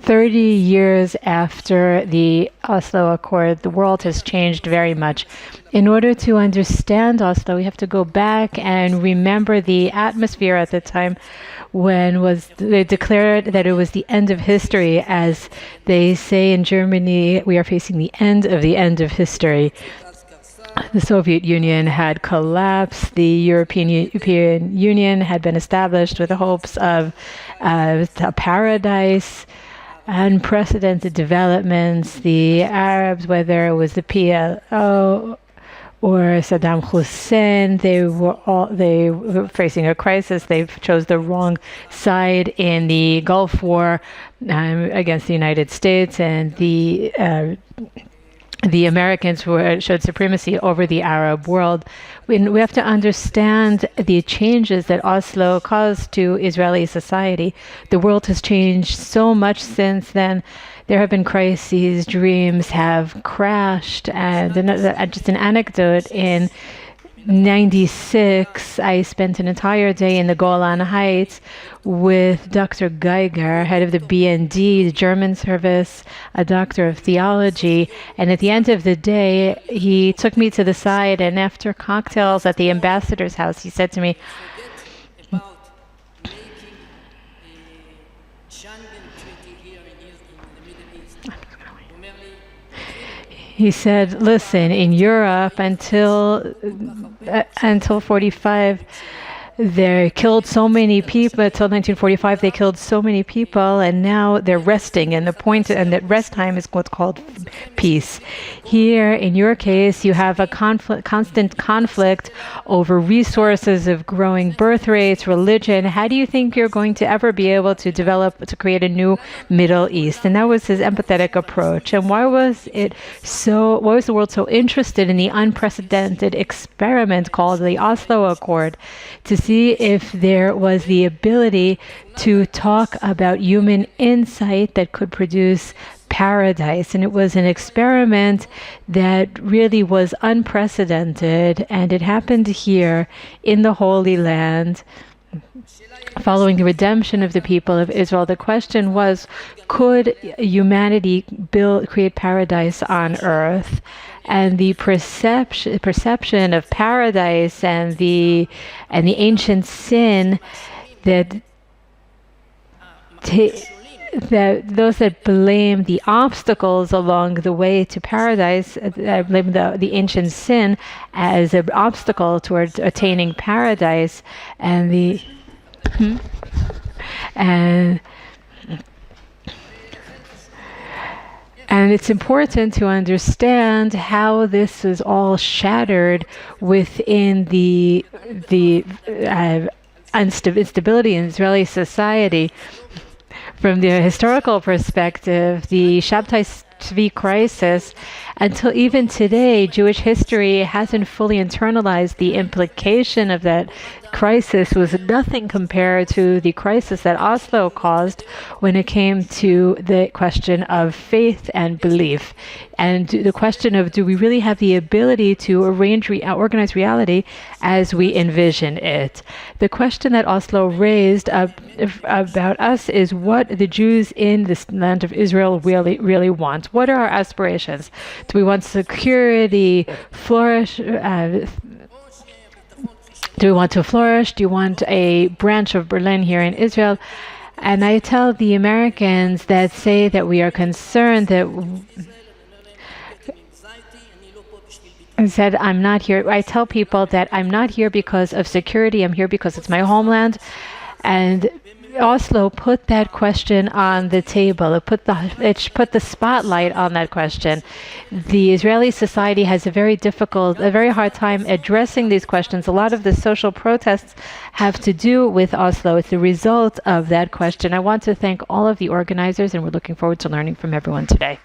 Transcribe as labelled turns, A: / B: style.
A: 30 years after the Oslo Accord, the world has changed very much. In order to understand Oslo, we have to go back and remember the atmosphere at the time when they declared that it was the end of history. As they say in Germany, we are facing the end of history. The Soviet Union had collapsed. The European Union had been established with the hopes of a paradise. Unprecedented developments. The Arabs, whether it was the PLO or Saddam Hussein, they were facing a crisis. They chose the wrong side in the Gulf War against the United States, and the Americans showed supremacy over the Arab world. We have to understand the changes that Oslo caused to Israeli society. The world has changed so much since then. There have been crises, dreams have crashed. And just an anecdote, in 96, I spent an entire day in the Golan Heights with Dr. Geiger, head of the BND, the German service, a doctor of theology. And at the end of the day, he took me to the side, and after cocktails at the ambassador's house, he said to me, listen, in Europe until 45, they killed so many people. Until 1945, they killed so many people, and now they're resting. And that rest time is what's called peace. Here, in your case, you have a constant conflict over resources of growing birth rates, religion. How do you think you're going to ever be able to create a new Middle East? And that was his empathetic approach. And why was the world so interested in the unprecedented experiment called the Oslo Accord, to see if there was the ability to talk about human insight that could produce paradise? And it was an experiment that really was unprecedented, and it happened here in the Holy Land. Following the redemption of the people of Israel, the question was, could humanity create paradise on earth? And the perception of paradise and the ancient sin that those that blame the obstacles along the way to paradise, blame the ancient sin as an obstacle towards attaining paradise, and And it's important to understand how this is all shattered within the instability in Israeli society. From the historical perspective, the Shabtai Tzvi crisis, until even today, Jewish history hasn't fully internalized the implication of that crisis. Was nothing compared to the crisis that Oslo caused when it came to the question of faith and belief, and the question of, do we really have the ability to organize reality as we envision it? The question that Oslo raised about us is what the Jews in this land of Israel really want. What are our aspirations? Do we want security, flourish? Do we want to flourish? Do you want a branch of Berlin here in Israel? And I tell the Americans that say that we are concerned that I'm not here. I tell people that I'm not here because of security. I'm here because it's my homeland. And Oslo put that question on the table. It put the spotlight on that question. The Israeli society has a very hard time addressing these questions. A lot of the social protests have to do with Oslo. It's the result of that question. I want to thank all of the organizers, and we're looking forward to learning from everyone today.